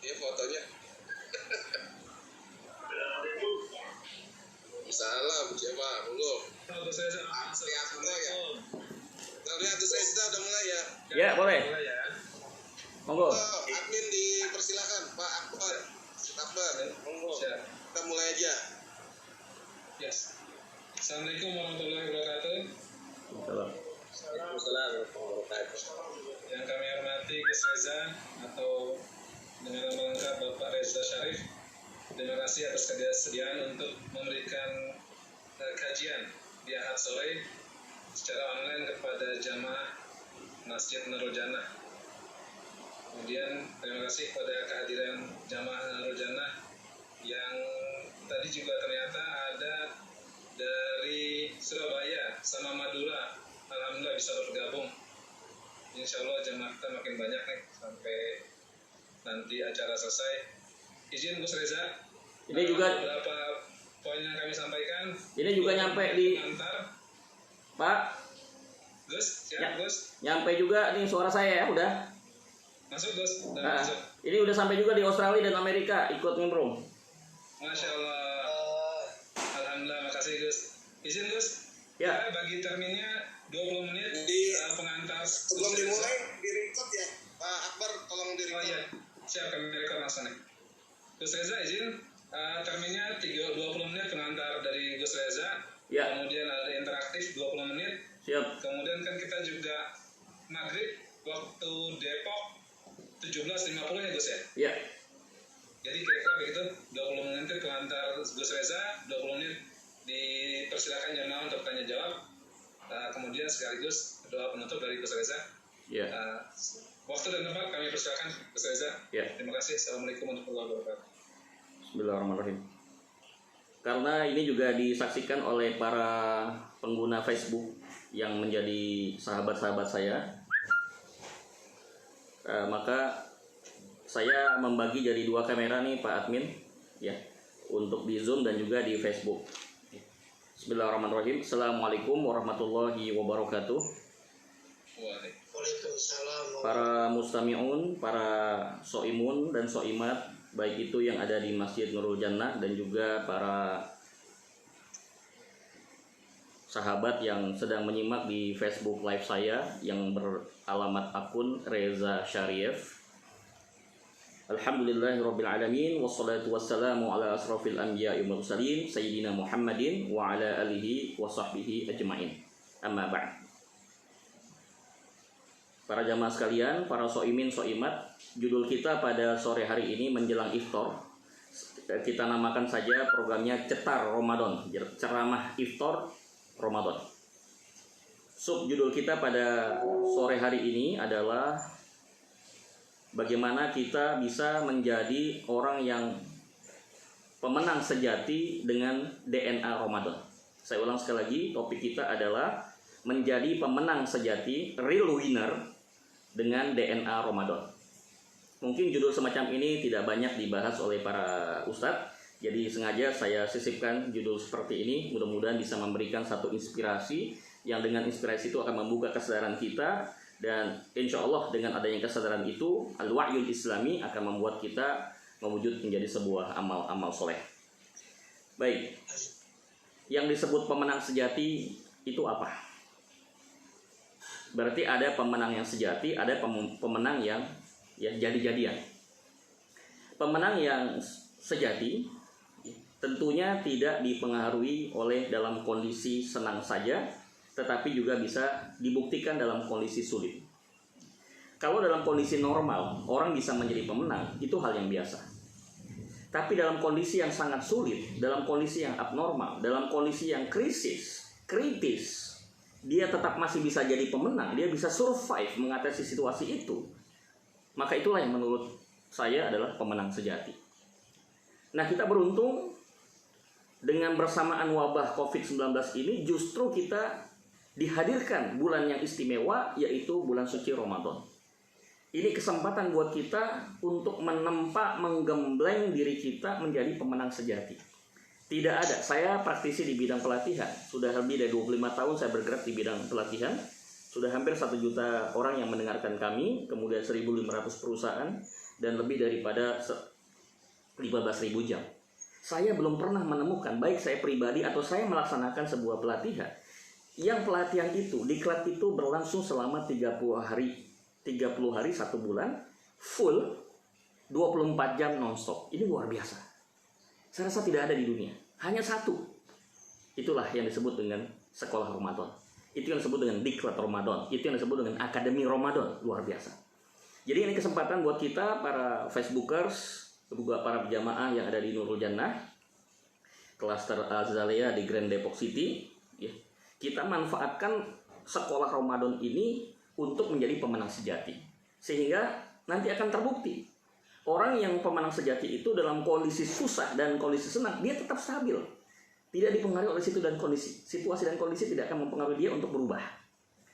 Ini fotonya. Salam, siapa? Monggo. Lihat dulu ya. Lihat tuh saya sudah mulai ya. Ya, boleh. Monggo. Admin dipersilakan, Pak Akbar. Akbar, monggo. Kita mulai aja. Yes. Assalamualaikum warahmatullahi wabarakatuh. Waalaikumsalam warahmatullahi wabarakatuh. Yang kami hormati Gus Reza atau dengan nama lengkap Bapak Reza Syarif. Terima kasih atas kesediaan untuk memberikan kajian di Ahad sore secara online kepada jamaah Masjid Nurul Jannah. Kemudian terima kasih kepada kehadiran jamaah Nurul Jannah yang tadi juga ternyata ada dari Surabaya sama Madura. Alhamdulillah bisa bergabung. Insya Allah jamaah kita makin banyak nih sampai nanti acara selesai. Izin Gus Reza. Ini juga beberapa poin yang kami sampaikan. Ini juga nyampe di antar. Pak. Gus, siap Gus. Nyampe juga nih suara saya ya, udah. Masuk Gus. Masuk. Ini udah sampai juga di Australia dan Amerika ikut nimbrung. Masya Allah. Alhamdulillah, makasih Gus. Izin Gus. Ya. Kita bagi terminnya 20 menit Di pengantar. sebelum dimulai di-record ya. Pak Akbar tolong di-record. Oh iya, siap kami record langsung nih. Gus Reza izin terminnya 20 menit pengantar dari Gus Reza. Ya. Kemudian ada interaktif 20 menit. Siap. Kemudian kan kita juga maghrib waktu Depok 17.50 ya Gus ya. Ya. Jadi kira-kira begitu 20 menit pengantar Gus Reza, 20 menit dipersilakan jamaah untuk tanya jawab. Kemudian sekaligus doa penutup dari Gus Reza. Ya. Waktu dan tempat kami persilakan Gus Reza. Ya. Terima kasih. Assalamualaikum warahmatullahi wabarakatuh. Bismillahirrahmanirrahim. Karena ini juga disaksikan oleh para pengguna Facebook yang menjadi sahabat-sahabat saya, maka saya membagi jadi 2 kamera nih Pak Admin, ya, untuk di Zoom dan juga di Facebook. Bismillahirrahmanirrahim. Assalamualaikum warahmatullahi wabarakatuh. Waalaikumsalam. Para mustami'un, para so'imun dan so'imat, baik itu yang ada di Masjid Nurul Jannah dan juga para sahabat yang sedang menyimak di Facebook Live saya yang beralamat akun Reza Syarif. Alhamdulillahirrabbilalamin. Wassalatu wassalamu ala asrafil anbiya'i wal mursalin Sayyidina Muhammadin wa ala alihi wa sahbihi ajma'in. Amma ba'd. Para jamaah sekalian, para so'imin so'imat, judul kita pada sore hari ini menjelang iftar. Kita namakan saja programnya Cetar Ramadan, ceramah iftar Ramadan. Subjudul kita pada sore hari ini adalah bagaimana kita bisa menjadi orang yang pemenang sejati dengan DNA Ramadan. Saya ulang sekali lagi, topik kita adalah menjadi pemenang sejati, real winner dengan DNA Ramadan. Mungkin judul semacam ini tidak banyak dibahas oleh para ustadz, jadi sengaja saya sisipkan judul seperti ini. Mudah-mudahan bisa memberikan satu inspirasi, yang dengan inspirasi itu akan membuka kesadaran kita, dan insya Allah dengan adanya kesadaran itu, al-wa'yul islami akan membuat kita mewujud menjadi sebuah amal soleh. Baik, yang disebut pemenang sejati itu apa? Berarti ada pemenang yang sejati, ada pemenang yang jadi-jadian. Pemenang yang sejati tentunya tidak dipengaruhi oleh dalam kondisi senang saja, tetapi juga bisa dibuktikan dalam kondisi sulit. Kalau dalam kondisi normal orang bisa menjadi pemenang, itu hal yang biasa. Tapi dalam kondisi yang sangat sulit, dalam kondisi yang abnormal, dalam kondisi yang kritis, dia tetap masih bisa jadi pemenang, dia bisa survive mengatasi situasi itu. Maka itulah yang menurut saya adalah pemenang sejati. Nah, kita beruntung dengan bersamaan wabah COVID-19 ini, justru kita dihadirkan bulan yang istimewa, yaitu bulan suci Ramadan. Ini kesempatan buat kita untuk menempa, menggembleng diri kita menjadi pemenang sejati. Tidak ada, saya praktisi di bidang pelatihan. Sudah lebih dari 25 tahun saya bergerak di bidang pelatihan. Sudah hampir 1 juta orang yang mendengarkan kami, kemudian 1.500 perusahaan. dan lebih daripada 15.000 jam. Saya belum pernah menemukan, baik saya pribadi atau saya melaksanakan sebuah pelatihan, yang pelatihan itu, diklat itu berlangsung selama 30 hari 1 bulan, full 24 jam non-stop. Ini luar biasa. Saya rasa tidak ada di dunia. Hanya satu. Itulah yang disebut dengan sekolah Ramadan. Itu yang disebut dengan diklat Ramadan. Itu yang disebut dengan akademi Ramadan. Luar biasa. Jadi ini kesempatan buat kita, para Facebookers, juga para jamaah yang ada di Nurul Jannah, klaster Azalea di Grand Depok City, ya. Kita manfaatkan sekolah Ramadan ini untuk menjadi pemenang sejati. Sehingga nanti akan terbukti. Orang yang pemenang sejati itu dalam kondisi susah dan kondisi senang, dia tetap stabil. Tidak dipengaruhi oleh situ dan kondisi. Situasi dan kondisi tidak akan mempengaruhi dia untuk berubah.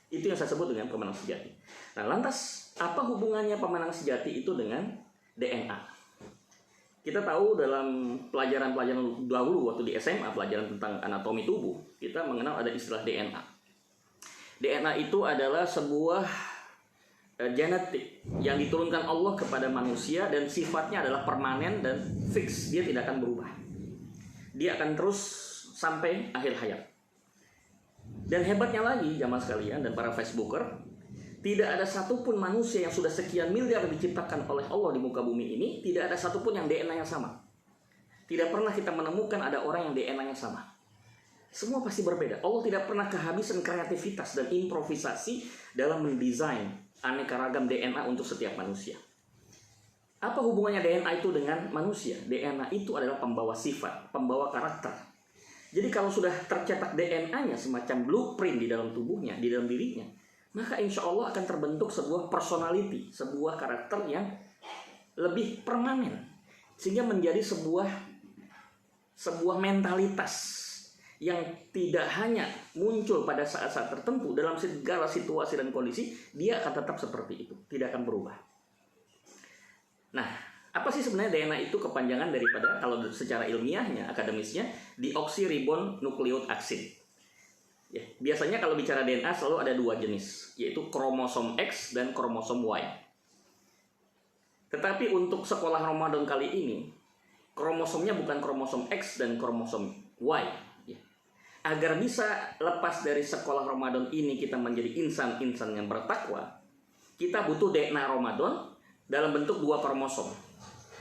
Itu yang saya sebut dengan pemenang sejati. Nah, lantas apa hubungannya pemenang sejati itu dengan DNA? Kita tahu dalam pelajaran-pelajaran dahulu waktu di SMA, pelajaran tentang anatomi tubuh, kita mengenal ada istilah DNA. DNA itu adalah sebuah genetik yang diturunkan Allah kepada manusia dan sifatnya adalah permanen dan fix, dia tidak akan berubah. Dia akan terus sampai akhir hayat. Dan hebatnya lagi jamaah sekalian dan para Facebooker, tidak ada satupun manusia yang sudah sekian miliar diciptakan oleh Allah di muka bumi ini, tidak ada satupun yang DNA-nya sama. Tidak pernah kita menemukan ada orang yang DNA-nya sama. Semua pasti berbeda. Allah tidak pernah kehabisan kreativitas dan improvisasi dalam mendesain aneka ragam DNA untuk setiap manusia. Apa hubungannya DNA itu dengan manusia? DNA itu adalah pembawa sifat, pembawa karakter. Jadi kalau sudah tercetak DNA-nya semacam blueprint di dalam tubuhnya, di dalam dirinya, maka insya Allah akan terbentuk sebuah personality, sebuah karakter yang lebih permanen. Sehingga menjadi sebuah mentalitas yang tidak hanya muncul pada saat-saat tertentu, dalam segala situasi dan kondisi, dia akan tetap seperti itu, tidak akan berubah. Nah, apa sih sebenarnya DNA itu? Kepanjangan daripada, kalau secara ilmiahnya, akademisnya, deoxyribonucleic acid. Ya, biasanya kalau bicara DNA selalu ada dua jenis, yaitu kromosom X dan kromosom Y. Tetapi untuk sekolah Ramadan kali ini, kromosomnya bukan kromosom X dan kromosom Y. Agar bisa lepas dari sekolah Ramadan ini kita menjadi insan-insan yang bertakwa, kita butuh DNA Ramadan dalam bentuk dua kromosom.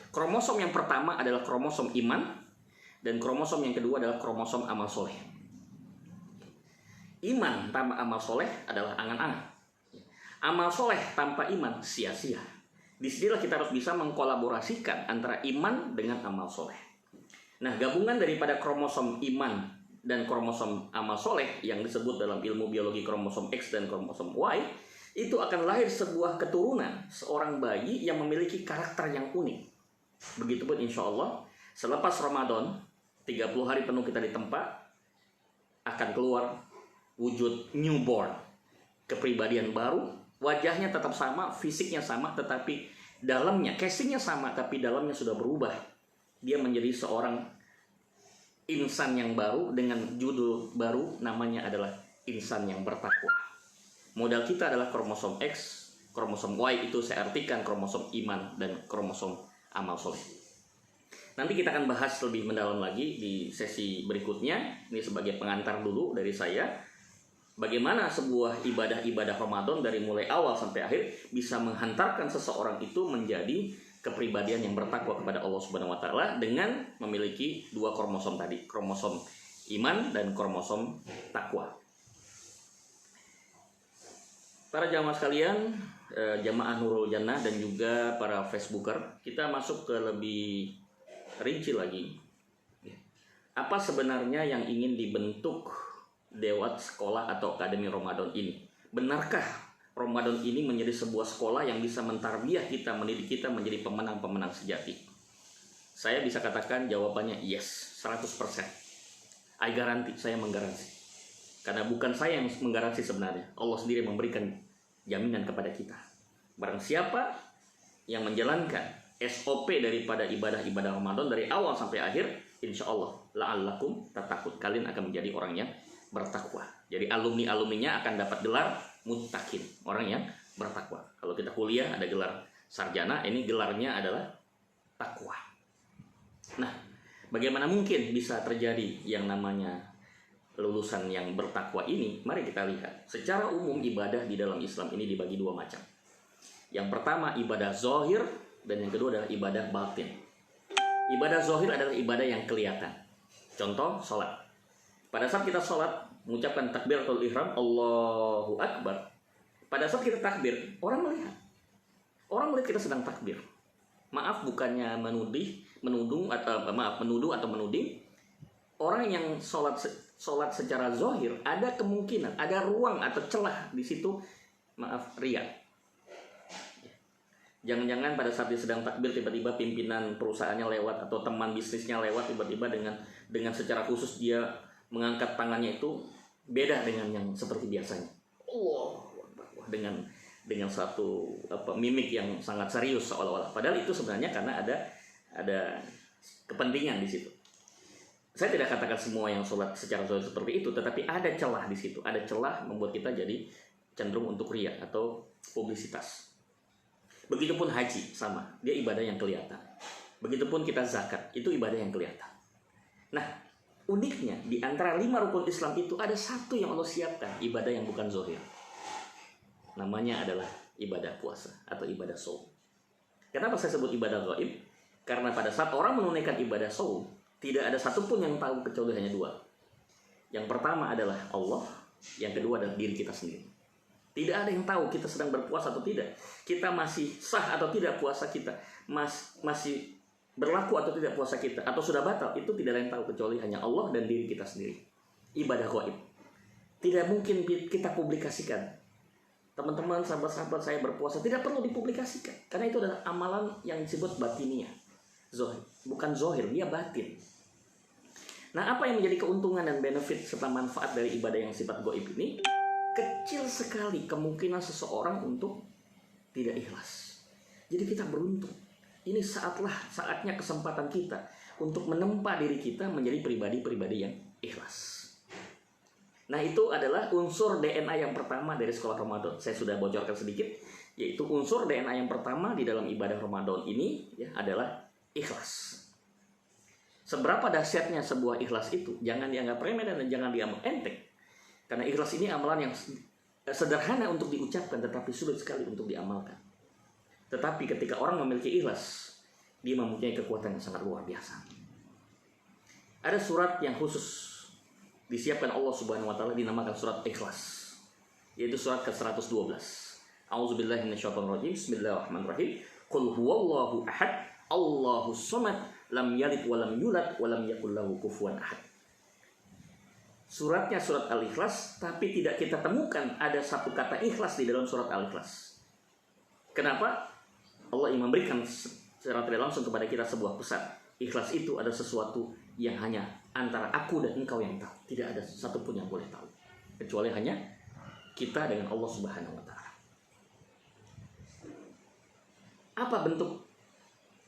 Kromosom yang pertama adalah kromosom iman, dan kromosom yang kedua adalah kromosom amal soleh. Iman tanpa amal soleh adalah angan-angan. Amal soleh tanpa iman sia-sia. Disinilah kita harus bisa mengkolaborasikan antara iman dengan amal soleh. Nah, gabungan daripada kromosom iman dan kromosom amal soleh yang disebut dalam ilmu biologi kromosom X dan kromosom Y, itu akan lahir sebuah keturunan, seorang bayi yang memiliki karakter yang unik. Begitupun insya Allah selepas Ramadan 30 hari penuh kita ditempa, akan keluar wujud newborn, kepribadian baru, wajahnya tetap sama, fisiknya sama, tetapi dalamnya, casingnya sama, tapi dalamnya sudah berubah. Dia menjadi seorang insan yang baru dengan judul baru, namanya adalah insan yang bertakwa. Modal kita adalah kromosom X, kromosom Y itu saya artikan kromosom iman dan kromosom amal soleh. Nanti kita akan bahas lebih mendalam lagi di sesi berikutnya. Ini sebagai pengantar dulu dari saya, bagaimana sebuah ibadah-ibadah Ramadan dari mulai awal sampai akhir bisa menghantarkan seseorang itu menjadi kepribadian yang bertakwa kepada Allah Subhanahu wa taala dengan memiliki dua kromosom tadi, kromosom iman dan kromosom takwa. Para jamaah sekalian, jamaah Nurul Jannah dan juga para Facebooker, kita masuk ke lebih rinci lagi. Apa sebenarnya yang ingin dibentuk lewat sekolah atau akademi Ramadan ini? Benarkah Ramadan ini menjadi sebuah sekolah yang bisa mentarbiyah kita, mendidik kita menjadi pemenang-pemenang sejati? Saya bisa katakan jawabannya yes, 100%. I garanti, saya menggaransi. Karena bukan saya yang menggaransi sebenarnya, Allah sendiri memberikan jaminan kepada kita. Barang siapa yang menjalankan SOP daripada ibadah-ibadah Ramadan dari awal sampai akhir, insya Allah la'allakum tattaqun, kalian akan menjadi orang yang bertakwa. Jadi alumni-alumninya akan dapat gelar muttaqin, orang yang bertakwa. Kalau kita kuliah ada gelar sarjana, ini gelarnya adalah takwa. Nah, bagaimana mungkin bisa terjadi yang namanya lulusan yang bertakwa ini? Mari kita lihat. Secara umum ibadah di dalam Islam ini dibagi dua macam. Yang pertama ibadah zahir, dan yang kedua adalah ibadah batin. Ibadah zahir adalah ibadah yang kelihatan. Contoh, sholat. Pada saat kita sholat, mengucapkan takbiratul ihram, Allahu Akbar. Pada saat kita takbir, orang melihat. Orang melihat kita sedang takbir. Maaf, bukannya menuduh atau menuding. Orang yang sholat secara zahir, ada kemungkinan, ada ruang atau celah di situ, riya. Jangan-jangan pada saat dia sedang takbir tiba-tiba pimpinan perusahaannya lewat atau teman bisnisnya lewat, tiba-tiba dengan secara khusus dia mengangkat tangannya itu beda dengan yang seperti biasanya. Dengan satu mimik yang sangat serius seolah-olah. Padahal itu sebenarnya karena ada kepentingan di situ. Saya tidak katakan semua yang sholat secara zahir seperti itu, tetapi ada celah di situ. Ada celah membuat kita jadi cenderung untuk riya atau publisitas. Begitupun haji, sama, dia ibadah yang kelihatan. Begitupun kita zakat, itu ibadah yang kelihatan. Nah, uniknya di antara 5 rukun Islam itu ada satu yang Allah siapkan, ibadah yang bukan zahir. Namanya adalah ibadah puasa atau ibadah shaum. Kenapa saya sebut ibadah gaib? Karena pada saat orang menunaikan ibadah shaum, tidak ada satupun yang tahu kecuali hanya 2. Yang pertama adalah Allah, yang kedua adalah diri kita sendiri. Tidak ada yang tahu kita sedang berpuasa atau tidak. Kita masih sah atau tidak puasa kita. Masih berlaku atau tidak puasa kita. Atau sudah batal. Itu tidak ada yang tahu kecuali hanya Allah dan diri kita sendiri. Ibadah gaib. Tidak mungkin kita publikasikan. Teman-teman, sahabat-sahabat saya berpuasa. Tidak perlu dipublikasikan. Karena itu adalah amalan yang disebut batiniyah. Zohir. Bukan zohir, dia batin. Nah, apa yang menjadi keuntungan dan benefit serta manfaat dari ibadah yang sifat gaib ini? Kecil sekali kemungkinan seseorang untuk tidak ikhlas. Jadi kita beruntung. Ini saatnya kesempatan kita untuk menempa diri kita menjadi pribadi-pribadi yang ikhlas. Nah, itu adalah unsur DNA yang pertama dari sekolah Ramadan. Saya sudah bocorkan sedikit, yaitu unsur DNA yang pertama di dalam ibadah Ramadan ini ya, adalah ikhlas. Seberapa dahsyatnya sebuah ikhlas itu, jangan dianggap remeh dan jangan dianggap enteng. Karena ikhlas ini amalan yang sederhana untuk diucapkan, tetapi sulit sekali untuk diamalkan. Tetapi ketika orang memiliki ikhlas, dia mempunyai kekuatan yang sangat luar biasa. Ada surat yang khusus disiapkan Allah Subhanahu wa taala dinamakan surat Ikhlas, yaitu surat ke-112. A'udzubillahi minasyaitonirrajim. Bismillahirrahmanirrahim. Qul huwallahu ahad, Allahus samad, lam yalid wa lam yulad wa lam yakul lahu kufuwan ahad. Suratnya surat Al-Ikhlas, tapi tidak kita temukan ada satu kata ikhlas di dalam surat Al-Ikhlas. Kenapa? Allah ingin memberikan secara tidak langsung kepada kita sebuah pesan. Ikhlas itu ada sesuatu yang hanya antara aku dan engkau yang tahu. Tidak ada satupun yang boleh tahu, kecuali hanya kita dengan Allah Subhanahu wa taala. Apa bentuk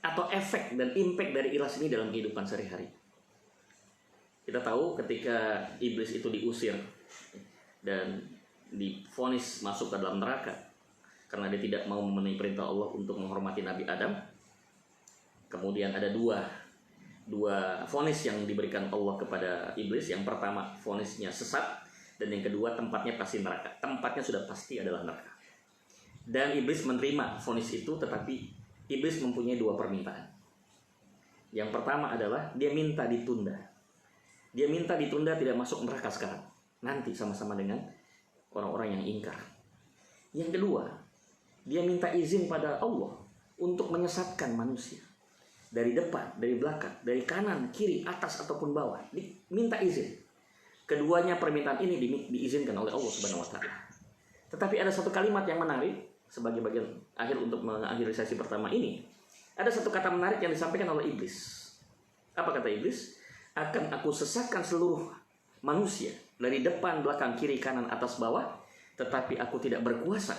atau efek dan impact dari ikhlas ini dalam kehidupan sehari-hari? Kita tahu ketika iblis itu diusir dan divonis masuk ke dalam neraka karena dia tidak mau memenuhi perintah Allah untuk menghormati Nabi Adam. Kemudian ada dua vonis yang diberikan Allah kepada iblis. Yang pertama vonisnya sesat, dan yang kedua tempatnya pasti neraka. Tempatnya sudah pasti adalah neraka. Dan iblis menerima vonis itu, tetapi iblis mempunyai 2 permintaan. Yang pertama adalah dia minta ditunda. Dia minta ditunda tidak masuk neraka sekarang, nanti sama-sama dengan orang-orang yang ingkar. Yang kedua, dia minta izin pada Allah untuk menyesatkan manusia. Dari depan, dari belakang, dari kanan, kiri, atas ataupun bawah. Minta izin. Keduanya permintaan ini diizinkan oleh Allah Subhanahu wa taala. Tetapi ada satu kalimat yang menarik sebagai bagian akhir untuk mengakhiri sesi pertama ini. Ada satu kata menarik yang disampaikan oleh iblis. Apa kata iblis? Akan aku sesatkan seluruh manusia dari depan, belakang, kiri, kanan, atas, bawah, tetapi aku tidak berkuasa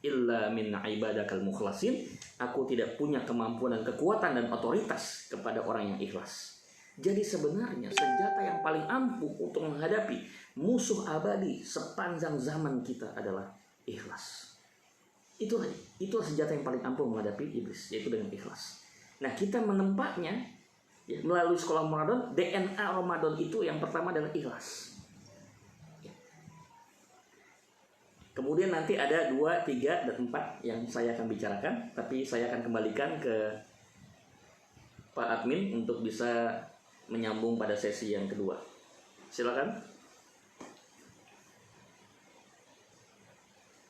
illa min ibadakal mukhlasin. Aku tidak punya kemampuan dan kekuatan dan otoritas kepada orang yang ikhlas. Jadi sebenarnya senjata yang paling ampuh untuk menghadapi musuh abadi sepanjang zaman kita adalah ikhlas. Itu senjata yang paling ampuh menghadapi iblis, yaitu dengan ikhlas. Nah, kita menempatnya ya, melalui sekolah Ramadan. DNA Ramadan itu yang pertama adalah ikhlas. Kemudian nanti ada 2, 3, dan 4 yang saya akan bicarakan, tapi saya akan kembalikan ke Pak Admin untuk bisa menyambung pada sesi yang kedua. Silakan.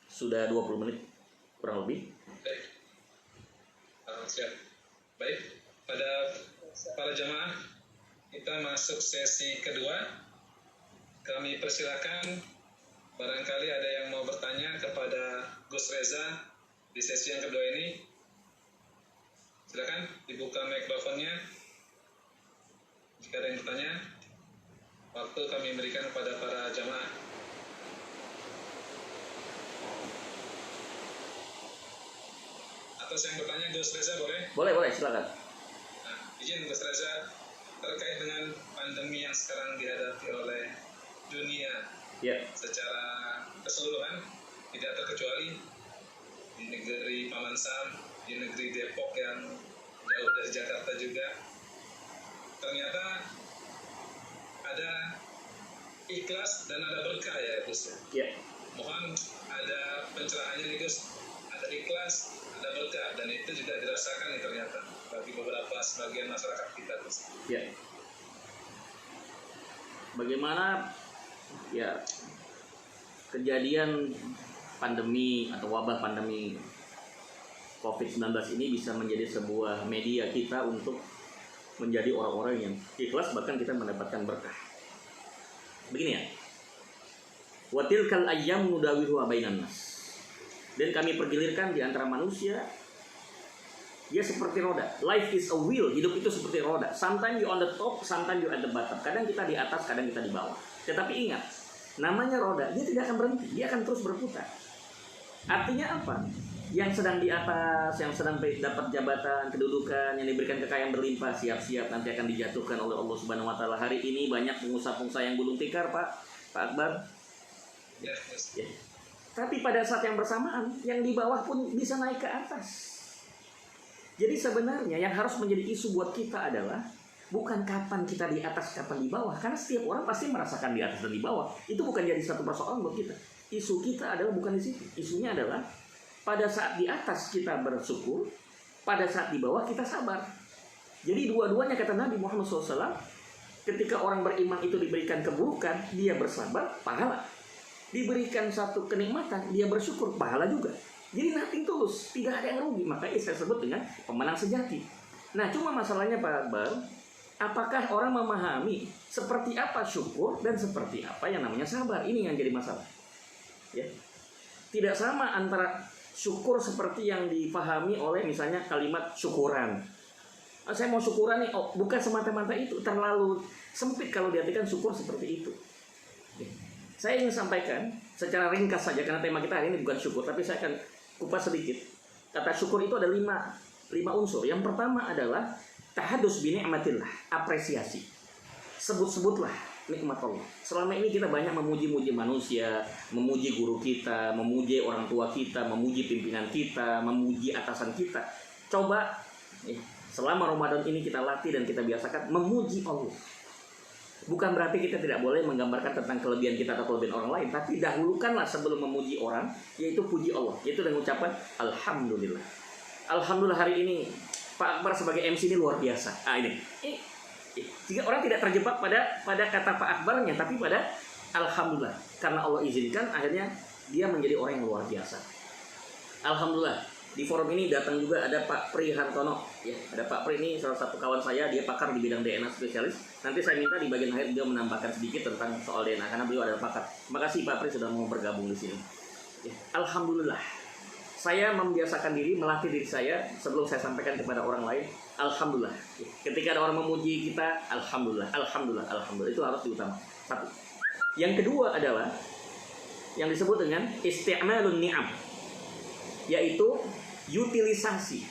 Sudah 20 menit kurang lebih. Baik. Siap. Baik, pada para jemaah, kita masuk sesi kedua. Kami persilakan barangkali ada yang mau bertanya kepada Gus Reza di sesi yang kedua ini. Silakan dibuka mikrofonnya. Jika ada yang bertanya, waktu kami berikan kepada para jemaah. Atas yang bertanya, Gus Reza boleh? Boleh, silakan. Nah, izin Gus Reza, terkait dengan pandemi yang sekarang dihadapi oleh dunia secara keseluruhan, tidak terkecuali di negeri Paman Sam, di negeri Depok yang jauh dari Jakarta juga, ternyata ada ikhlas dan ada berkah ya Gus. Mohon ada pencerahannya nih Gus. Ada ikhlas, ada berkah, dan itu juga dirasakan nih ternyata bagi beberapa sebagian masyarakat kita Gus. Bagaimana ya kejadian pandemi atau wabah pandemi COVID-19 ini bisa menjadi sebuah media kita untuk menjadi orang-orang yang ikhlas, bahkan kita mendapatkan berkah. Begini ya, wa tilkal ayyam nudawiluha bainan nas. Dan kami pergilirkan di antara manusia. Dia seperti roda. Life is a wheel. Hidup itu seperti roda. Sometimes you on the top, sometimes you at the bottom. Kadang kita di atas, kadang kita di bawah. Tetapi ingat, namanya roda, dia tidak akan berhenti. Dia akan terus berputar. Artinya apa? Yang sedang di atas, yang sedang dapat jabatan, kedudukan, yang diberikan kekayaan berlimpah, siap-siap nanti akan dijatuhkan oleh Allah Subhanahu Wa Taala. Hari ini banyak pengusaha-pengusaha yang gulung tikar, Pak Akbar. Ya. Tapi pada saat yang bersamaan, yang di bawah pun bisa naik ke atas. Jadi sebenarnya yang harus menjadi isu buat kita adalah bukan kapan kita di atas, kapan di bawah. Karena setiap orang pasti merasakan di atas dan di bawah. Itu bukan jadi satu persoalan buat kita. Isu kita adalah bukan di situ. Isunya adalah pada saat di atas kita bersyukur, pada saat di bawah kita sabar. Jadi dua-duanya kata Nabi Muhammad SAW, ketika orang beriman itu diberikan keburukan, dia bersabar, pahala. Diberikan satu kenikmatan, dia bersyukur, pahala juga. Jadi nothing tulus, tidak ada yang rugi. Makanya saya sebut dengan pemenang sejati. Nah, cuma masalahnya Pak Akbar, apakah orang memahami seperti apa syukur dan seperti apa yang namanya sabar? Ini yang jadi masalah. Ya. Tidak sama antara syukur seperti yang dipahami oleh misalnya kalimat syukuran. Saya mau syukuran nih, bukan semata-mata itu, terlalu sempit kalau diartikan syukur seperti itu. Ya. Saya ingin sampaikan secara ringkas saja, karena tema kita hari ini bukan syukur, tapi saya akan kupas sedikit. Kata syukur itu ada lima unsur. Yang pertama adalah tahadus bi ni'matillah, apresiasi. Sebut-sebutlah nikmat Allah. Selama ini kita banyak memuji-muji manusia, memuji guru kita, memuji orang tua kita, memuji pimpinan kita, memuji atasan kita. Coba selama Ramadan ini kita latih dan kita biasakan memuji Allah. Bukan berarti kita tidak boleh menggambarkan tentang kelebihan kita atau kelebihan orang lain, tapi dahulukanlah sebelum memuji orang, yaitu puji Allah, yaitu dengan ucapan Alhamdulillah. Alhamdulillah hari ini Pak Akbar sebagai MC ini luar biasa. Ini jika orang tidak terjebak pada kata Pak Akbarnya, tapi pada Alhamdulillah, karena Allah izinkan, akhirnya dia menjadi orang yang luar biasa. Alhamdulillah. Di forum ini datang juga ada Pak Pri Hartono. Ya, ada Pak Pri ini salah satu kawan saya, dia pakar di bidang DNA spesialis. Nanti saya minta di bagian akhir dia menambahkan sedikit tentang soal DNA karena beliau adalah pakar. Terima kasih Pak Pri sudah mau bergabung di sini. Ya, Alhamdulillah. Saya membiasakan diri, melatih diri saya sebelum saya sampaikan kepada orang lain. Alhamdulillah. Ya, ketika ada orang memuji kita, Alhamdulillah, Alhamdulillah, Alhamdulillah. Itu harus diutamakan. Satu. Yang kedua adalah yang disebut dengan isti'malun ni'am, yaitu utilisasi.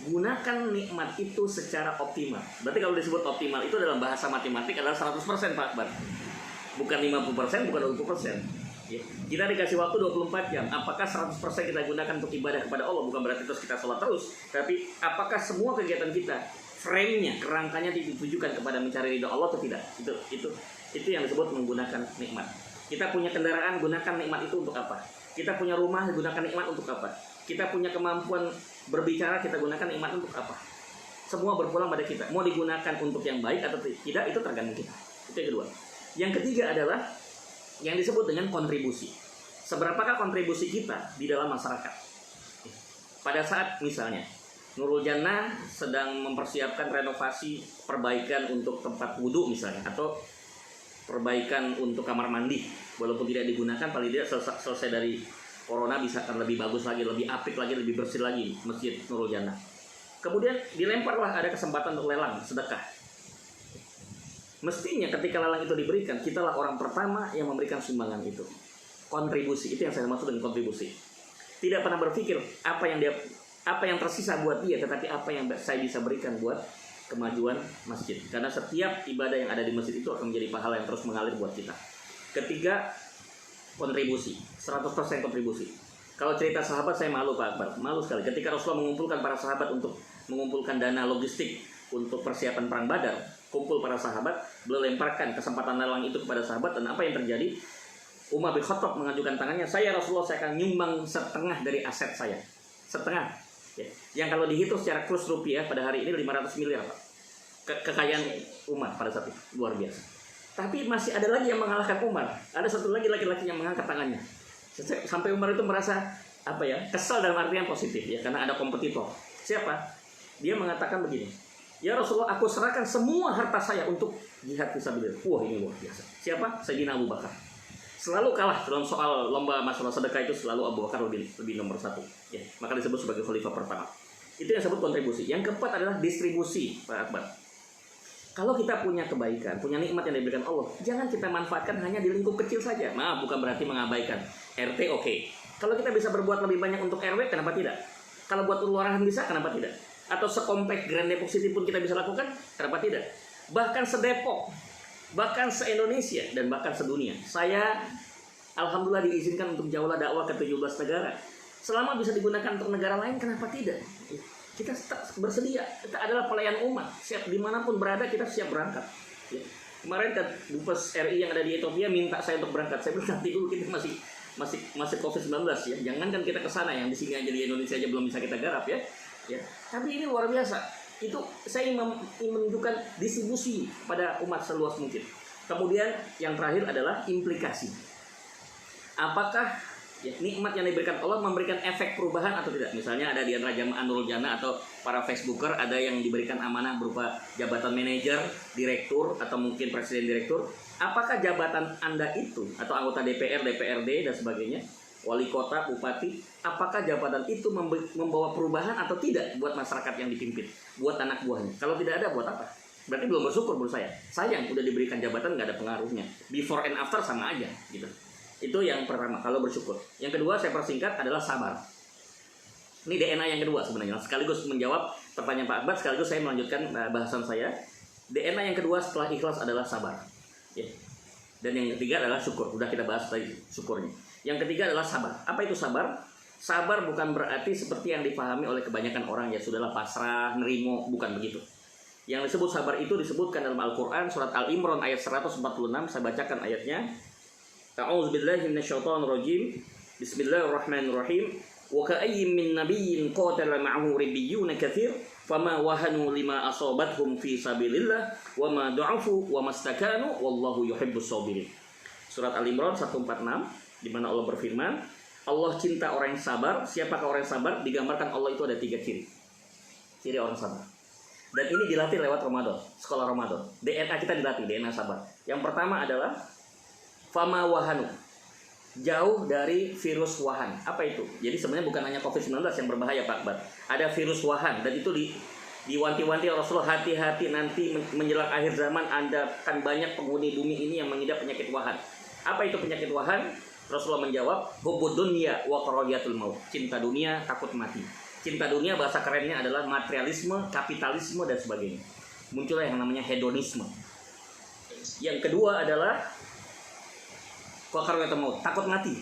Gunakan nikmat itu secara optimal. Berarti kalau disebut optimal itu dalam bahasa matematik adalah 100% Pak Akbar. Bukan 50%, bukan 20%. Ya. Kita dikasih waktu 24 jam. Apakah 100% kita gunakan untuk ibadah kepada Allah? Bukan berarti terus kita sholat terus, tapi apakah semua kegiatan kita frame-nya, kerangkanya ditujukan kepada mencari ridho Allah atau tidak? Itu yang disebut menggunakan nikmat. Kita punya kendaraan, gunakan nikmat itu untuk apa? Kita punya rumah, gunakan nikmat untuk apa? Kita punya kemampuan berbicara, kita gunakan nikmat untuk apa? Semua berpulang pada kita. Mau digunakan untuk yang baik atau tidak, itu tergantung kita. Itu yang kedua. Yang ketiga adalah yang disebut dengan kontribusi. Seberapakah kontribusi kita di dalam masyarakat? Pada saat misalnya Nurul Jannah sedang mempersiapkan renovasi perbaikan untuk tempat wudhu misalnya, atau perbaikan untuk kamar mandi, walaupun tidak digunakan, paling tidak selesai dari corona bisa akan lebih bagus lagi, lebih apik lagi, lebih bersih lagi Masjid Nurul Jannah. Kemudian dilemparlah ada kesempatan untuk lelang sedekah. Mestinya ketika lelang itu diberikan, kitalah orang pertama yang memberikan sumbangan itu. Kontribusi, itu yang saya maksud dengan kontribusi. Tidak pernah berpikir apa yang tersisa buat dia, tetapi apa yang saya bisa berikan buat kemajuan masjid. Karena setiap ibadah yang ada di masjid itu akan menjadi pahala yang terus mengalir buat kita. Ketiga, kontribusi, 100% kontribusi. Kalau cerita sahabat saya malu Pak Akbar, malu sekali. Ketika Rasulullah mengumpulkan para sahabat untuk mengumpulkan dana logistik untuk persiapan perang Badar, kumpul para sahabat, beliau lemparkan kesempatan lelang itu kepada sahabat, dan apa yang terjadi? Umar bin Khattab mengajukan tangannya, saya Rasulullah, saya akan nyumbang setengah dari aset saya. Setengah. Ya. Yang kalau dihitung secara kurs rupiah pada hari ini 500 miliar Pak. Kekayaan Umar pada saat itu luar biasa. Tapi masih ada lagi yang mengalahkan Umar. Ada satu lagi laki-laki yang mengangkat tangannya. Sampai Umar itu merasa kesal dalam artian positif ya, karena ada kompetitor. Siapa? Dia mengatakan begini, ya Rasulullah, aku serahkan semua harta saya untuk jihad fisabilillah. Wah, ini luar biasa. Siapa? Sayyidina Abu Bakar. Selalu kalah dalam soal lomba masalah sedekah, itu selalu Abu Bakar lebih nomor satu. Ya, maka disebut sebagai khalifah pertama. Itu yang disebut kontribusi. Yang keempat adalah distribusi, Pak Akbar. Kalau kita punya kebaikan, punya nikmat yang diberikan Allah, jangan kita manfaatkan hanya di lingkup kecil saja. Maaf, bukan berarti mengabaikan RT. Oke. Kalau kita bisa berbuat lebih banyak untuk RW, kenapa tidak? Kalau buat kelurahan bisa, kenapa tidak? Atau sekomplek Grand Depok City pun kita bisa lakukan, kenapa tidak? Bahkan sedepok, bahkan se-Indonesia, dan bahkan sedunia. Saya alhamdulillah diizinkan untuk jaulah dakwah ke 17 negara. Selama bisa digunakan untuk negara lain, kenapa tidak? Kita bersedia. Kita adalah pelayan umat. Siap dimanapun berada, kita siap berangkat. Ya. Kemarin kan Dubes RI yang ada di Ethiopia minta saya untuk berangkat. Saya bilang nanti dulu, kita masih COVID-19 ya. Jangankan kita ke sana, yang di sini aja di Indonesia aja belum bisa kita garap ya. Ya. Tapi ini luar biasa. Itu saya ingin menunjukkan distribusi pada umat seluas mungkin. Kemudian yang terakhir adalah implikasi. Apakah nikmat yang diberikan Allah memberikan efek perubahan atau tidak? Misalnya ada di antara jamaah Nurul Jannah atau para Facebooker, ada yang diberikan amanah berupa jabatan manajer, direktur, atau mungkin presiden direktur. Apakah jabatan Anda itu, atau anggota DPR, DPRD, dan sebagainya, wali kota, bupati, apakah jabatan itu membawa perubahan atau tidak buat masyarakat yang dipimpin, buat anak buahnya? Kalau tidak ada, buat apa? Berarti belum bersyukur menurut saya. Sayang, udah diberikan jabatan nggak ada pengaruhnya. Before and after sama aja gitu. Itu yang pertama, kalau bersyukur. Yang kedua, saya persingkat, adalah sabar. Ini DNA yang kedua sebenarnya. Sekaligus menjawab pertanyaan Pak Akbar, sekaligus saya melanjutkan bahasan saya. DNA yang kedua setelah ikhlas adalah sabar. Ya. Dan yang ketiga adalah syukur. Udah kita bahas tadi syukurnya. Yang ketiga adalah sabar. Apa itu sabar? Sabar bukan berarti seperti yang dipahami oleh kebanyakan orang, ya sudahlah pasrah, nerimo, bukan begitu. Yang disebut sabar itu disebutkan dalam Al-Quran, surat Al-Imran ayat 146, saya bacakan ayatnya. A'udzubillahi minasyaitonirrajim. Bismillahirrahmanirrahim. Wa ka'ayyin min nabiyyin qatala ma'ahu ribiyyun katsir fama wahanu lima asabathum fi sabilillah wa ma du'afu wa mastakanu wallahu yuhibbus sabirin. Surat Al-Imran 146, di mana Allah berfirman, Allah cinta orang yang sabar. Siapakah orang yang sabar? Digambarkan Allah itu ada 3 ciri. Ciri orang sabar. Dan ini dilatih lewat Ramadan, sekolah Ramadan. DNA kita dilatih, DNA sabar. Yang pertama adalah fama wahanu, jauh dari virus wahan. Apa itu? Jadi sebenarnya bukan hanya COVID-19 yang berbahaya Pak Akbar. Ada virus wahan, dan itu diwanti-wanti Rasulullah, hati-hati nanti menjelang akhir zaman Anda akan banyak penghuni bumi ini yang mengidap penyakit wahan. Apa itu penyakit wahan? Rasulullah menjawab, hubbud dunya wa karahiyatul maut. Cinta dunia, takut mati. Cinta dunia bahasa kerennya adalah materialisme, kapitalisme, dan sebagainya. Muncullah yang namanya hedonisme. Yang kedua adalah kata mau takut mati.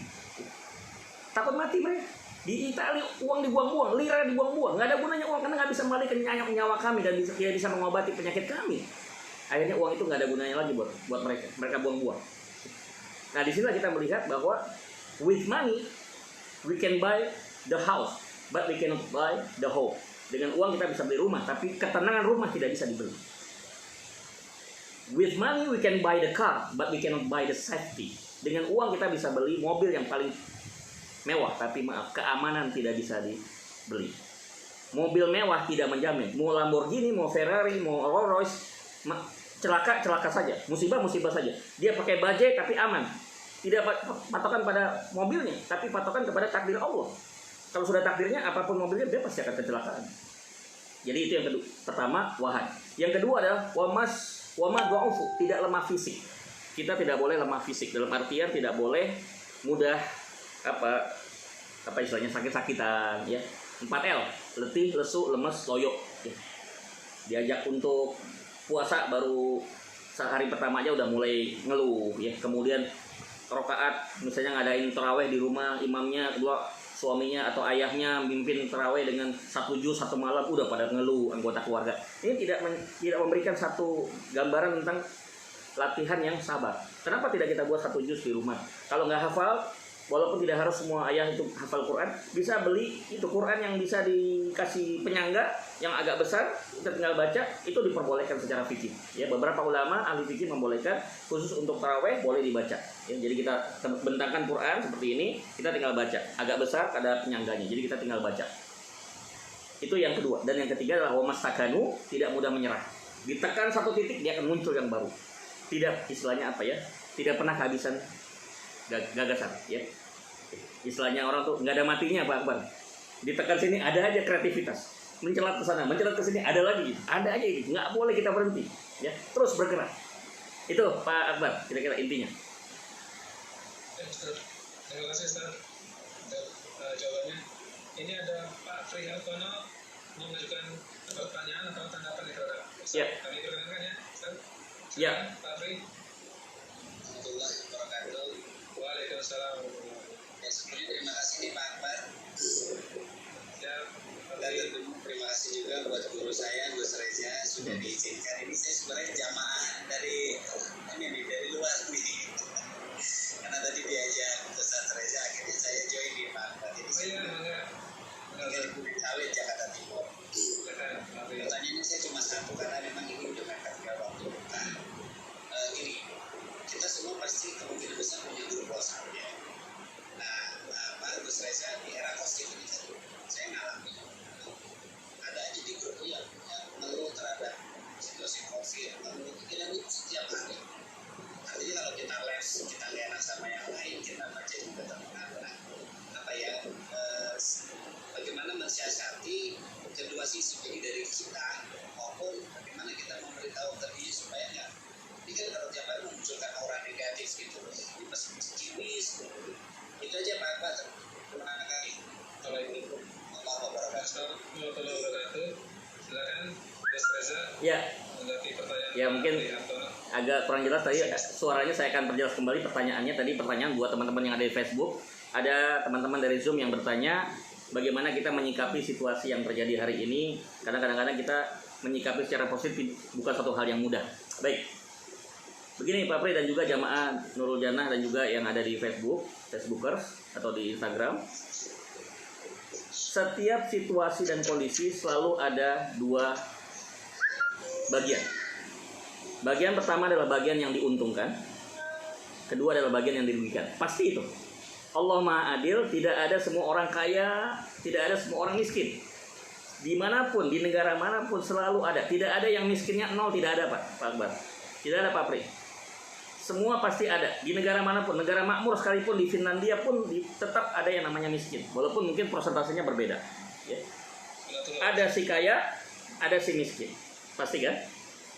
Takut mati mereka. Di Italia uang dibuang-buang, lira dibuang-buang, nggak ada gunanya uang karena nggak bisa membalikan nyawa kami dan tidak bisa mengobati penyakit kami. Akhirnya uang itu nggak ada gunanya lagi buat mereka buang-buang. Nah disinilah kita melihat bahwa with money we can buy the house, but we cannot buy the home. Dengan uang kita bisa beli rumah, tapi ketenangan rumah tidak bisa dibeli. With money we can buy the car, but we cannot buy the safety. Dengan uang kita bisa beli mobil yang paling mewah, tapi maaf, keamanan tidak bisa dibeli. Mobil mewah tidak menjamin. Mau Lamborghini, mau Ferrari, mau Rolls Royce, celaka saja, musibah saja. Dia pakai bajai tapi aman. Tidak patokan pada mobilnya, tapi patokan kepada takdir Allah. Kalau sudah takdirnya, apapun mobilnya dia pasti akan kecelakaan. Jadi itu yang kedua. Pertama, wahan. Yang kedua adalah wama du'ufu, tidak lemah fisik. Kita tidak boleh lemah fisik, dalam artian tidak boleh mudah apa istilahnya sakit-sakitan ya. 4L, letih, lesu, lemes, loyo ya. Diajak untuk puasa baru sehari pertama aja udah mulai ngeluh ya. Kemudian rokaat misalnya ngadain taraweh di rumah, imamnya kedua suaminya atau ayahnya mimpin taraweh dengan 1 juz 1 malam udah pada ngeluh anggota keluarga. Ini tidak memberikan satu gambaran tentang latihan yang sabar. Kenapa tidak kita buat 1 juz di rumah? Kalau nggak hafal, walaupun tidak harus semua ayah itu hafal Quran, bisa beli itu Quran yang bisa dikasih penyangga yang agak besar, kita tinggal baca, itu diperbolehkan secara fikih. Ya, beberapa ulama ahli fikih membolehkan khusus untuk taraweh boleh dibaca. Ya, jadi kita bentangkan Quran seperti ini, kita tinggal baca. Agak besar ada penyangganya, jadi kita tinggal baca. Itu yang kedua. Dan yang ketiga adalah wamastakanu, tidak mudah menyerah. Ditekan satu titik dia akan muncul yang baru. Tidak istilahnya apa ya? Tidak pernah kehabisan gagasan ya. Istilahnya orang tuh nggak ada matinya Pak Akbar. Ditekan sini ada aja kreativitas. Mencelat ke sana, mencelat ke sini ada lagi. Ada aja ini. Nggak boleh kita berhenti ya. Terus bergerak. Itu Pak Akbar kira-kira intinya. Terima kasih Ustaz untuk jawabannya. Ini ada Pak Fri Alkono mengajukan pertanyaan atau tanggapan terhadap Ustaz. Ya. Kami perkenalkan ya Ustaz. Ya. Pak Fri. Waalaikumsalam. Ya, sebelumnya terima kasih nih Pak Akbar. Ya, Dan terima kasih juga buat guru saya, Gus Reza, sudah diizinkan. Ini saya sebenarnya jamaah dari luar nih. Karena tadi diajak Ustaz Reza, akhirnya saya join nih Pak Akbar. Jadi saya tinggal di Bukit Sawit, Jakarta Timur. Pertanyaannya saya cuma satu, karena memang ini udah mepet ke waktu. Gini, kita semua pasti kemungkinan besar punya grup WhatsApp ya. Nah, Pak Gus Reza di era COVID ini kan saya ngalami ada aja di grup yang mengeluh terhadap situasi COVID, mengeluh itu setiap hari. Artinya kalau kita live, kita lihat sama yang lain, kita baca juga tentang bagaimana mensiasati kedua sisi, jadi dari kita maupun bagaimana kita memberitahu ke dia supaya nggak. Ini kan kalau tiap hari memunculkan aura negatif gitu, ini pesimis. Itu aja Pak Akbar. Terima kasih. Assalamualaikum warahmatullahi wabarakatuh. Silakan Gus Reza. Ya. Menanggapi pertanyaan. Ya mungkin agak kurang jelas tadi suaranya, saya akan perjelas kembali pertanyaannya. Tadi pertanyaan buat teman-teman yang ada di Facebook, ada teman-teman dari Zoom yang bertanya bagaimana kita menyikapi situasi yang terjadi hari ini. Karena kadang-kadang kita menyikapi secara positif bukan satu hal yang mudah. Baik. Begini Pak Pri dan juga jamaah Nurul Jannah dan juga yang ada di Facebookers atau di Instagram. Setiap situasi dan kondisi selalu ada dua bagian. Bagian pertama adalah bagian yang diuntungkan. Kedua adalah bagian yang dirugikan. Pasti itu. Allah Maha Adil, tidak ada semua orang kaya, tidak ada semua orang miskin. Dimanapun, di negara manapun selalu ada. Tidak ada yang miskinnya nol, tidak ada Pak Akbar. Tidak ada Pak Pri. Semua pasti ada. Di negara manapun, negara makmur sekalipun, di Finlandia pun tetap ada yang namanya miskin. Walaupun mungkin persentasenya berbeda. Ya. Ada si kaya, ada si miskin. Pasti kan?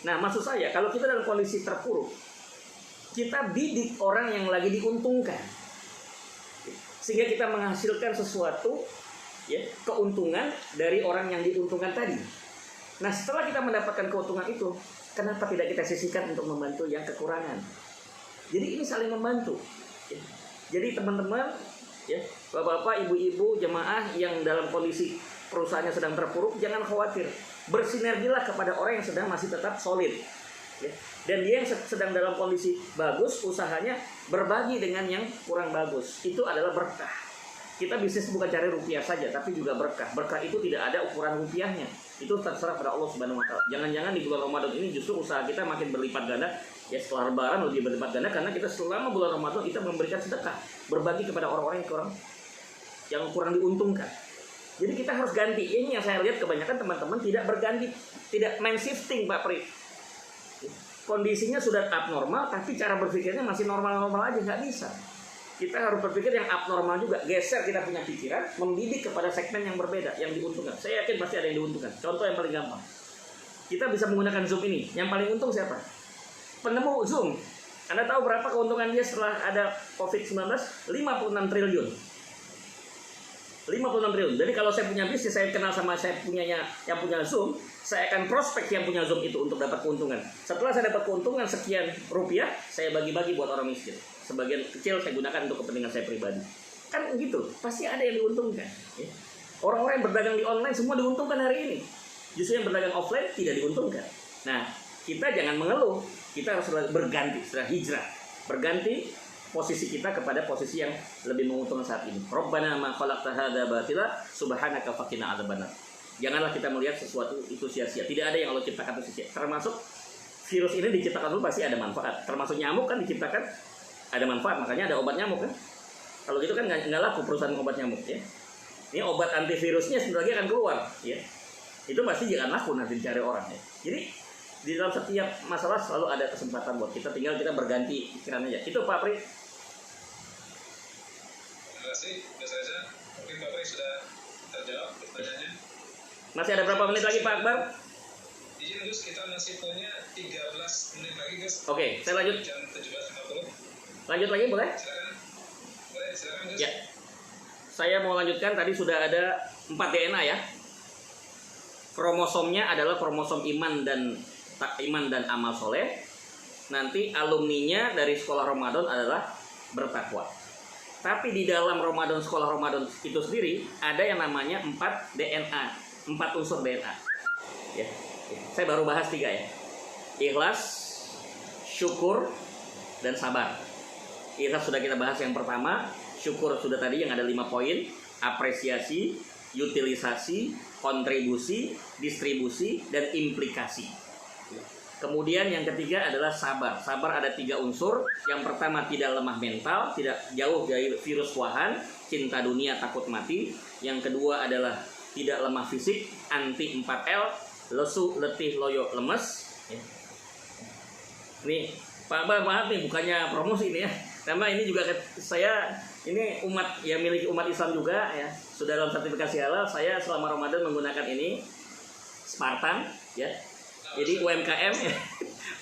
Nah maksud saya, kalau kita dalam kondisi terpuruk, kita bidik orang yang lagi diuntungkan. Sehingga kita menghasilkan sesuatu, ya, keuntungan dari orang yang diuntungkan tadi. Nah setelah kita mendapatkan keuntungan itu, kenapa tidak kita sisihkan untuk membantu yang kekurangan? Jadi ini saling membantu. Ya. Jadi teman-teman, ya, bapak-bapak, ibu-ibu, jemaah yang dalam kondisi perusahaannya sedang terpuruk, jangan khawatir. Bersinergilah kepada orang yang sedang masih tetap solid. Ya. Dan dia yang sedang dalam kondisi bagus, usahanya berbagi dengan yang kurang bagus. Itu adalah berkah. Kita bisnis bukan cari rupiah saja, tapi juga berkah. Berkah itu tidak ada ukuran rupiahnya. Itu terserah pada Allah Subhanahu wa taala. Jangan-jangan di bulan Ramadan ini justru usaha kita makin berlipat ganda. Ya, setelah lebaran lebih berlipat ganda karena kita selama bulan Ramadan kita memberikan sedekah, berbagi kepada orang-orang yang kurang diuntungkan. Jadi kita harus ganti. Ini yang saya lihat kebanyakan teman-teman tidak berganti, tidak mind shifting, Pak Pri. Kondisinya sudah abnormal, tapi cara berpikirnya masih normal-normal aja, nggak bisa. Kita harus berpikir yang abnormal juga, geser kita punya pikiran, membidik kepada segmen yang berbeda, yang diuntungkan. Saya yakin pasti ada yang diuntungkan. Contoh yang paling gampang, kita bisa menggunakan Zoom ini. Yang paling untung siapa? Penemu Zoom. Anda tahu berapa keuntungan dia setelah ada COVID-19? 56 triliun. 56 triliun. Jadi kalau saya punya bisnis, saya kenal sama saya punyanya yang punya Zoom, saya akan prospek yang punya Zoom itu untuk dapat keuntungan. Setelah saya dapat keuntungan sekian rupiah, saya bagi-bagi buat orang miskin. Sebagian kecil saya gunakan untuk kepentingan saya pribadi. Kan gitu, pasti ada yang diuntungkan. Ya. Orang-orang yang berdagang di online semua diuntungkan hari ini. Justru yang berdagang offline tidak diuntungkan. Nah, kita jangan mengeluh. Kita harus berganti, sudah hijrah. Berganti posisi kita kepada posisi yang lebih menguntungkan saat ini. Rabbana ma khalaqta hadza batila subhanaka faqina adzabannar. Janganlah kita melihat sesuatu itu sia-sia. Tidak ada yang Allah ciptakan itu sia-sia. Termasuk virus ini diciptakan dulu pasti ada manfaat. Termasuk nyamuk kan diciptakan ada manfaat, makanya ada obat nyamuk kan. Kalau gitu kan nggak laku perusahaan obat nyamuk ya. Ini obat antivirusnya sebentar lagi akan keluar ya. Itu pasti jangan laku nanti dicari orang ya. Jadi di dalam setiap masalah selalu ada kesempatan buat kita, tinggal kita berganti pikiran aja. Itu Pak Pri. Terima kasih, Gus Reza. Mungkin Pak Pri sudah terjawab pertanyaannya. Masih ada berapa menit lagi Pak Akbar? Izin Gus, kita masih punya 13 menit lagi Gus. Oke, saya lanjut. Jam 17.50. Lanjut lagi boleh? Silakan. Boleh, silakan Gus. Ya. Saya mau lanjutkan, tadi sudah ada 4 DNA ya. Kromosomnya adalah kromosom iman dan amal soleh. Nanti alumninya dari sekolah Ramadan adalah bertakwa. Tapi di dalam Ramadan, sekolah Ramadan itu sendiri ada yang namanya 4 DNA, 4 unsur DNA. Ya. Saya baru bahas 3 ya. Ikhlas, syukur, dan sabar. Ikhlas sudah kita bahas yang pertama, syukur sudah tadi yang ada 5 poin, apresiasi, utilisasi, kontribusi, distribusi, dan implikasi. Kemudian yang ketiga adalah sabar. Sabar ada 3 unsur. Yang pertama tidak lemah mental, tidak jauh dari virus wahan, cinta dunia, takut mati. Yang kedua adalah tidak lemah fisik, anti 4L, lesu, letih, loyo, lemes. Nih, Pak Akbar, maaf nih bukannya promosi nih ya. Karena ini juga saya ini umat yang milik umat Islam juga ya. Sudah dalam sertifikasi halal, saya selama Ramadan menggunakan ini Spartan ya. Jadi UMKM ya.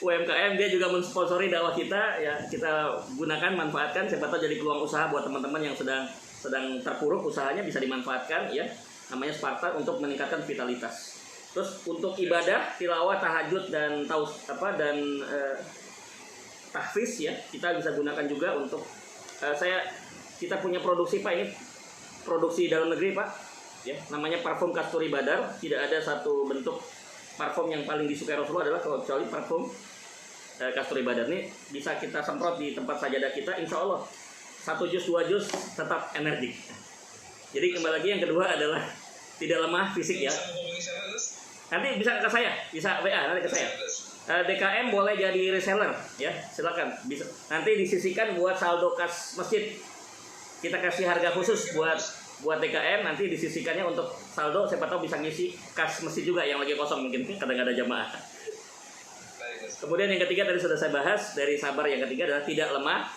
UMKM dia juga mensponsori dakwah kita ya. Kita gunakan, manfaatkan, siapa tahu jadi peluang usaha buat teman-teman yang sedang terpuruk usahanya bisa dimanfaatkan ya. Namanya Spartan untuk meningkatkan vitalitas. Terus untuk ibadah, tilawah, tahajud dan tahfiz ya, kita bisa gunakan juga untuk kita punya produksi Pak, ini produksi dalam negeri Pak ya, namanya parfum Kasturi Badar. Tidak ada satu bentuk parfum yang paling disukai Rasulullah adalah kecuali parfum Kasturi Badar. Ini bisa kita semprot di tempat sajadah kita, insya Allah 1 juz 2 juz tetap energik. Jadi kembali lagi yang kedua adalah tidak lemah fisik ya. Nanti bisa ke saya, bisa WA nanti ke saya. DKM boleh jadi reseller ya, silakan. Bisa. Nanti disisikan buat saldo kas masjid. Kita kasih harga khusus buat DKM, nanti disisikannya untuk saldo, siapa tahu bisa ngisi kas masjid juga yang lagi kosong mungkin kadang ada jamaah. Kemudian yang ketiga tadi sudah saya bahas, dari sabar yang ketiga adalah tidak lemah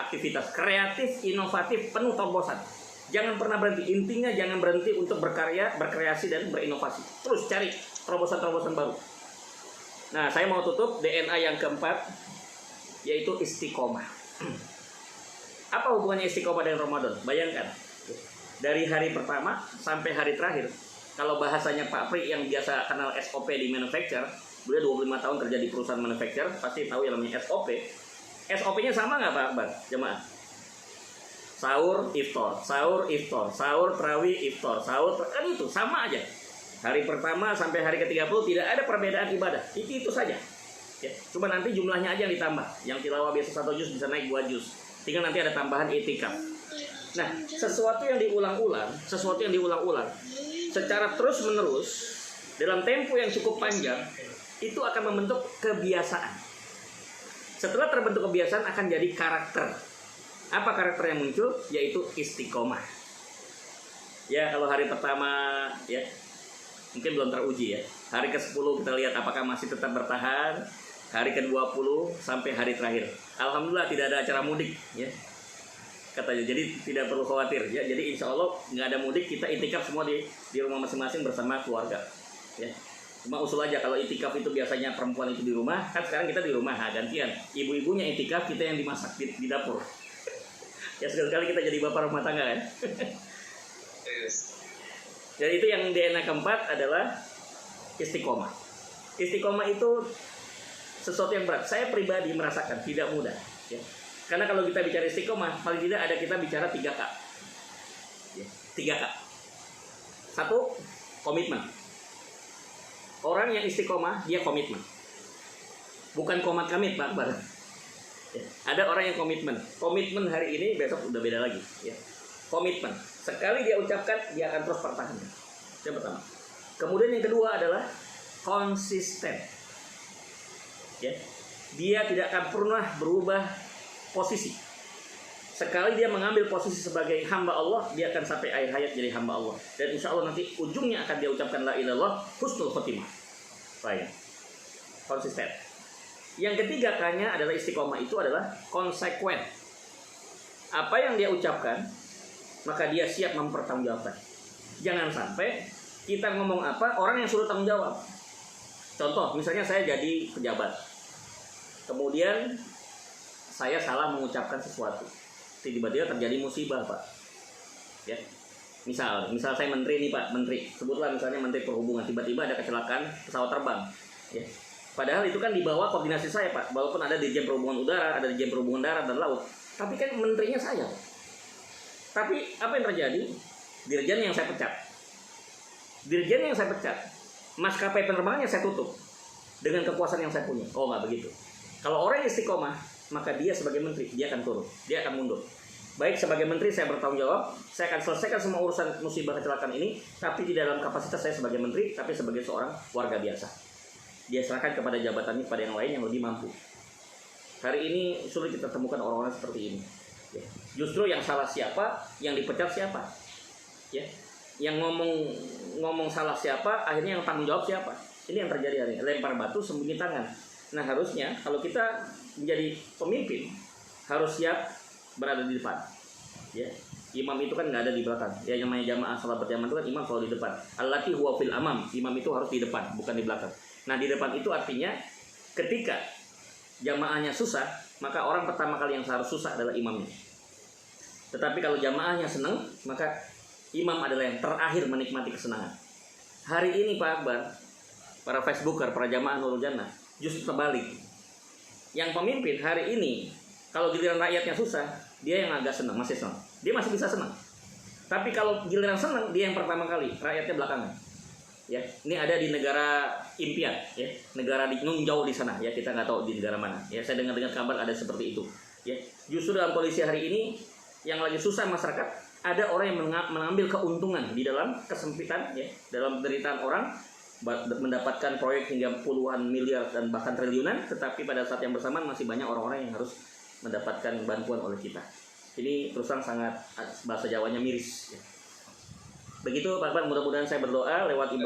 aktivitas kreatif, inovatif, penuh terobosan. Jangan pernah berhenti. Intinya jangan berhenti untuk berkarya, berkreasi dan berinovasi. Terus cari terobosan-terobosan baru. Nah, saya mau tutup DNA yang keempat, yaitu istiqomah. Apa hubungannya istiqomah dengan Ramadan? Bayangkan, dari hari pertama sampai hari terakhir. Kalau bahasanya Pak Pri yang biasa kenal SOP di manufacture, beliau 25 tahun kerja di perusahaan manufacture, pasti tahu yang namanya SOP. SOP-nya sama nggak Pak Akbar, jemaah? Sahur, iftar, sahur, iftar, sahur, tarawih, iftar, sahur, kan itu sama aja. Hari pertama sampai hari ke-30 tidak ada perbedaan ibadah. Itu saja. Ya, cuma nanti jumlahnya aja yang ditambah. Yang tilawah biasa 1 juz bisa naik 2 juz. Tinggal nanti ada tambahan itikaf. Nah, sesuatu yang diulang-ulang secara terus-menerus dalam tempo yang cukup panjang itu akan membentuk kebiasaan. Setelah terbentuk kebiasaan akan jadi karakter. Apa karakter yang muncul? Yaitu istiqomah. Ya, kalau hari pertama ya mungkin belum teruji ya. Hari ke-10 kita lihat apakah masih tetap bertahan. Hari ke-20 sampai hari terakhir. Alhamdulillah tidak ada acara mudik ya. Katanya, jadi tidak perlu khawatir ya. Jadi insya Allah nggak ada mudik, kita itikaf semua di rumah masing-masing bersama keluarga ya. Cuma usul aja, kalau itikaf itu biasanya perempuan itu di rumah, kan sekarang kita di rumah, gantian ibu-ibunya itikaf, kita yang dimasak di dapur ya. Sekali-kali kita jadi bapak rumah tangga kan. Jadi itu yang DNA keempat adalah istiqomah. Istiqomah itu sesuatu yang berat. Saya pribadi merasakan tidak mudah ya. Karena kalau kita bicara istiqomah, paling tidak ada kita bicara 3K ya, 3K. 1, komitmen. Orang yang istiqomah, dia komitmen. Bukan komat kamit, Pak Akbar ya. Ada orang yang komitmen. Komitmen hari ini, besok udah beda lagi ya. Komitmen. Sekali dia ucapkan, dia akan terus pertahankan. Yang pertama. Kemudian yang kedua adalah konsisten ya. Dia tidak akan pernah berubah posisi. Sekali dia mengambil posisi sebagai hamba Allah, dia akan sampai akhir hayat jadi hamba Allah. Dan insya Allah nanti ujungnya akan dia ucapkan la ilaha illallah husnul khotimah. Baik. Konsisten. Yang ketiga K-nya adalah istiqomah, itu adalah konsekuen. Apa yang dia ucapkan, maka dia siap mempertanggungjawabkan. Jangan sampai kita ngomong apa, orang yang suruh tanggung jawab. Contoh, misalnya saya jadi pejabat. Kemudian saya salah mengucapkan sesuatu, tiba-tiba terjadi musibah, Pak ya. Misal saya menteri nih, Pak, menteri, sebutlah misalnya menteri perhubungan, tiba-tiba ada kecelakaan pesawat terbang ya. Padahal itu kan di bawah koordinasi saya, Pak, walaupun ada Dirjen Perhubungan Udara, ada Dirjen Perhubungan Darat dan Laut, tapi kan menterinya saya. Tapi apa yang terjadi? Dirjen yang saya pecat, maskapai penerbangannya saya tutup dengan kekuasaan yang saya punya. Oh, nggak begitu. Kalau orang yang istiqomah, maka dia sebagai menteri, dia akan turun, dia akan mundur. Baik, sebagai menteri saya bertanggung jawab, saya akan selesaikan semua urusan musibah kecelakaan ini, tapi tidak dalam kapasitas saya sebagai menteri, tapi sebagai seorang warga biasa. Dia serahkan kepada jabatannya, pada yang lain yang lebih mampu. Hari ini sulit kita temukan orang-orang seperti ini ya. Justru yang salah siapa, yang dipecat siapa ya. Yang ngomong salah siapa, akhirnya yang tanggung jawab siapa. Ini yang terjadi hari ini, lempar batu sembunyi tangan. Nah, harusnya kalau kita menjadi pemimpin harus siap berada di depan ya. Imam itu kan nggak ada di belakang ya. Yang namanya jamaah salat berjamaah itu kan imam selalu di depan. Allati huwa fil amam, imam itu harus di depan, bukan di belakang. Nah, di depan itu artinya ketika jamaahnya susah, maka orang pertama kali yang harus susah adalah imamnya. Tetapi kalau jamaahnya senang, maka imam adalah yang terakhir menikmati kesenangan. Hari ini Pak Akbar, para Facebooker, para jamaah Nurul Jannah, justru terbalik. Yang pemimpin hari ini, kalau giliran rakyatnya susah, dia yang agak senang, masih senang. Dia masih bisa senang. Tapi kalau giliran senang, dia yang pertama kali, rakyatnya belakangan. Ya, ini ada di negara impian, ya, negara di jauh di sana, ya, kita nggak tahu di negara mana. Ya, saya dengar kabar ada seperti itu. Ya, justru dalam kondisi hari ini, yang lagi susah masyarakat, ada orang yang mengambil keuntungan di dalam kesempitan, ya, dalam penderitaan orang, mendapatkan proyek hingga puluhan miliar dan bahkan triliunan, tetapi pada saat yang bersamaan masih banyak orang-orang yang harus mendapatkan bantuan oleh kita. Ini terus terang sangat, bahasa Jawanya miris ya. Begitu Pak Akbar, mudah-mudahan saya berdoa lewat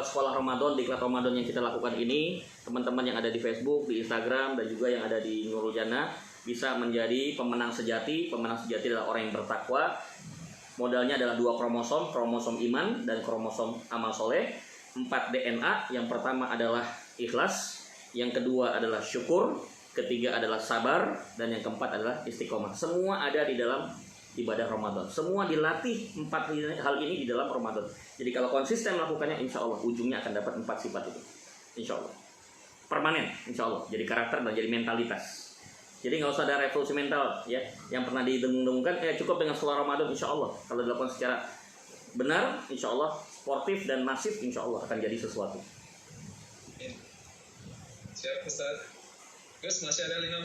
sekolah Ramadan, diklat Ramadan yang kita lakukan ini, teman-teman yang ada di Facebook, di Instagram, dan juga yang ada di Nurul Jannah bisa menjadi pemenang sejati. Pemenang sejati adalah orang yang bertakwa. Modalnya adalah 2 kromosom iman dan kromosom amal soleh. 4 DNA, yang pertama adalah ikhlas, yang kedua adalah syukur, ketiga adalah sabar, dan yang keempat adalah istiqomah. Semua ada di dalam ibadah Ramadan. Semua dilatih 4 hal ini di dalam Ramadan. Jadi kalau konsisten melakukannya, insya Allah ujungnya akan dapat 4 sifat itu. Insya Allah. Permanen, insya Allah. Jadi karakter dan jadi mentalitas. Jadi nggak usah ada revolusi mental ya yang pernah didengung-dengungkan. Cukup dengan sholat Ramadan, insya Allah kalau dilakukan secara benar, insya Allah sportif dan masif, insya Allah akan jadi sesuatu. Siap Ustaz. Gus, masih ada 5